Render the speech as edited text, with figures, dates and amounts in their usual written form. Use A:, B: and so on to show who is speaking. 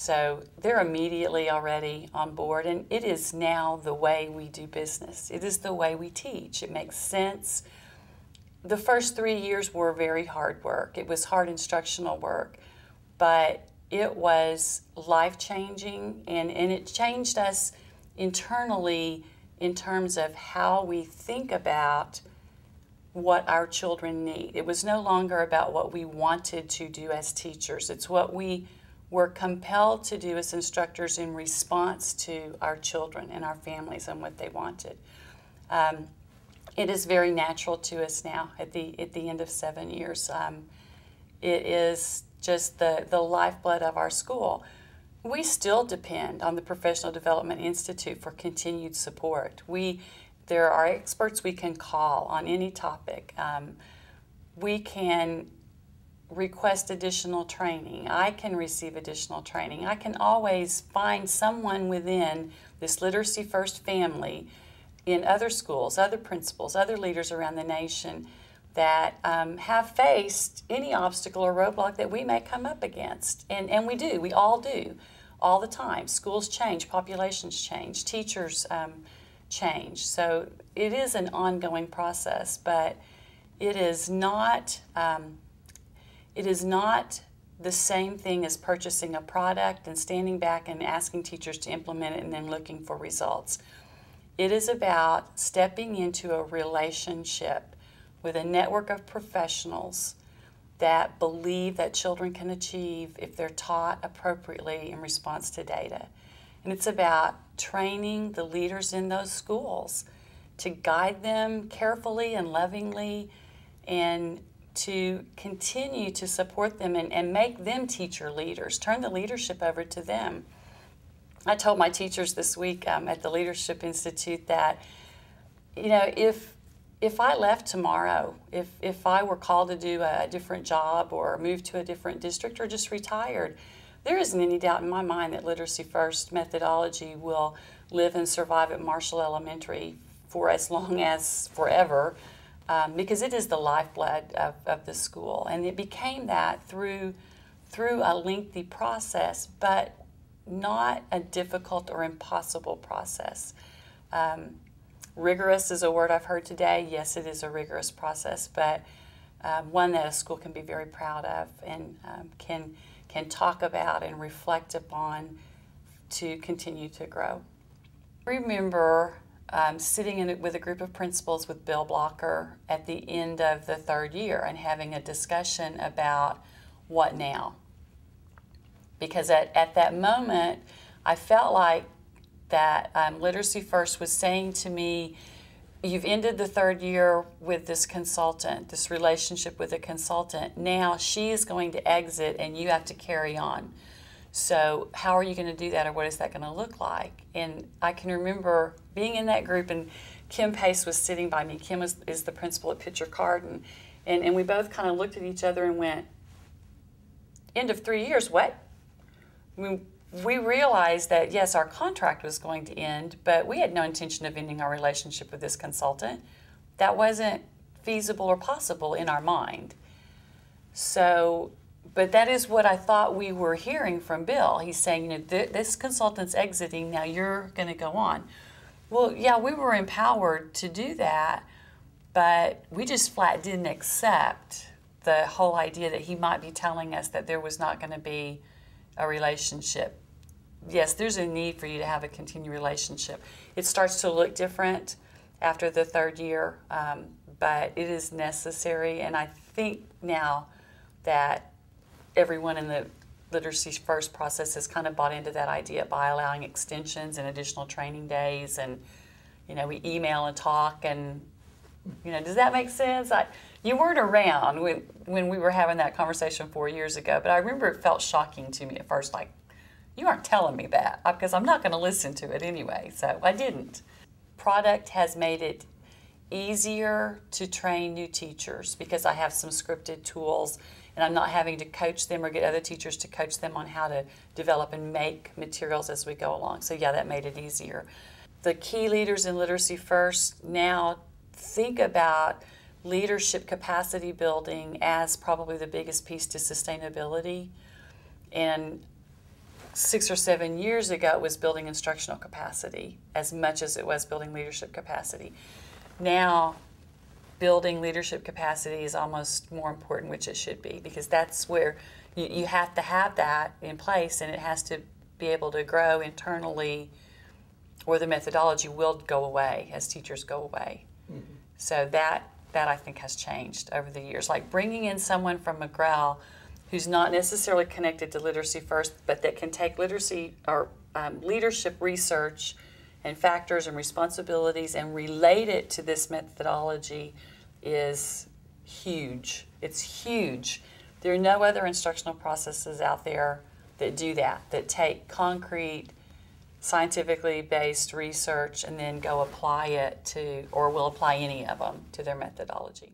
A: So they're immediately already on board, and it is now the way we do business. It is the way we teach. It makes sense. The first 3 years were very hard work. It was hard instructional work, but it was life-changing, and it changed us internally in terms of how we think about what our children need. It was no longer about what we wanted to do as teachers. It's what we were compelled to do as instructors in response to our children and our families and what they wanted. It is very natural to us now at the end of 7 years. It is just the lifeblood of our school. We still depend on the Professional Development Institute for continued support. There are experts we can call on any topic. We can request additional training. I can receive additional training. I can always find someone within this Literacy First family in other schools, other principals, other leaders around the nation that have faced any obstacle or roadblock that we may come up against. And we do, we all do, all the time. Schools change, populations change, teachers change. So it is an ongoing process, but it is not the same thing as purchasing a product and standing back and asking teachers to implement it and then looking for results. It is about stepping into a relationship with a network of professionals that believe that children can achieve if they're taught appropriately in response to data. And it's about training the leaders in those schools to guide them carefully and lovingly and to continue to support them and make them teacher leaders, turn the leadership over to them. I told my teachers this week at the Leadership Institute that, you know, if I left tomorrow, if I were called to do a different job or move to a different district or just retired, there isn't any doubt in my mind that Literacy First methodology will live and survive at Marshall Elementary for as long as forever, because it is the lifeblood of the school. And it became that through a lengthy process, but not a difficult or impossible process. Rigorous is a word I've heard today. Yes, it is a rigorous process, but one that a school can be very proud of and can talk about and reflect upon to continue to grow. I remember sitting with a group of principals with Bill Blocker at the end of the third year and having a discussion about what now. Because at that moment, I felt like that Literacy First was saying to me, you've ended the third year with this consultant, this relationship with a consultant. Now she is going to exit and you have to carry on. So how are you going to do that, or what is that going to look like? And I can remember being in that group, and Kim Pace was sitting by me. Kim is the principal at Pitcher Carden, and we both kind of looked at each other and went, end of 3 years, what? We realized that, yes, our contract was going to end, but we had no intention of ending our relationship with this consultant. That wasn't feasible or possible in our mind. So, but that is what I thought we were hearing from Bill. He's saying, you know, this consultant's exiting, now you're going to go on. Well, yeah, we were empowered to do that, but we just flat didn't accept the whole idea that he might be telling us that there was not going to be a relationship. Yes, there's a need for you to have a continued relationship. It starts to look different after the third year, but it is necessary, and I think now that everyone in the Literacy First process has kind of bought into that idea by allowing extensions and additional training days, and, you know, we email and talk, and, you know, does that make sense? You weren't around when we were having that conversation 4 years ago, but I remember it felt shocking to me at first, like, you aren't telling me that, because I'm not going to listen to it anyway, so I didn't. Product has made it easier to train new teachers because I have some scripted tools, and I'm not having to coach them or get other teachers to coach them on how to develop and make materials as we go along. So yeah, that made it easier. The key leaders in Literacy First now think about leadership capacity building as probably the biggest piece to sustainability. And 6 or 7 years ago, it was building instructional capacity as much as it was building leadership capacity. Now, building leadership capacity is almost more important, which it should be, because that's where you have to have that in place, and it has to be able to grow internally, or the methodology will go away as teachers go away. Mm-hmm. So that I think has changed over the years. Like bringing in someone from McGrail who's not necessarily connected to Literacy First, but that can take literacy or leadership research and factors and responsibilities and relate it to this methodology is huge. It's huge. There are no other instructional processes out there that do that, that take concrete, scientifically based research and then go apply it to, or will apply any of them to their methodology.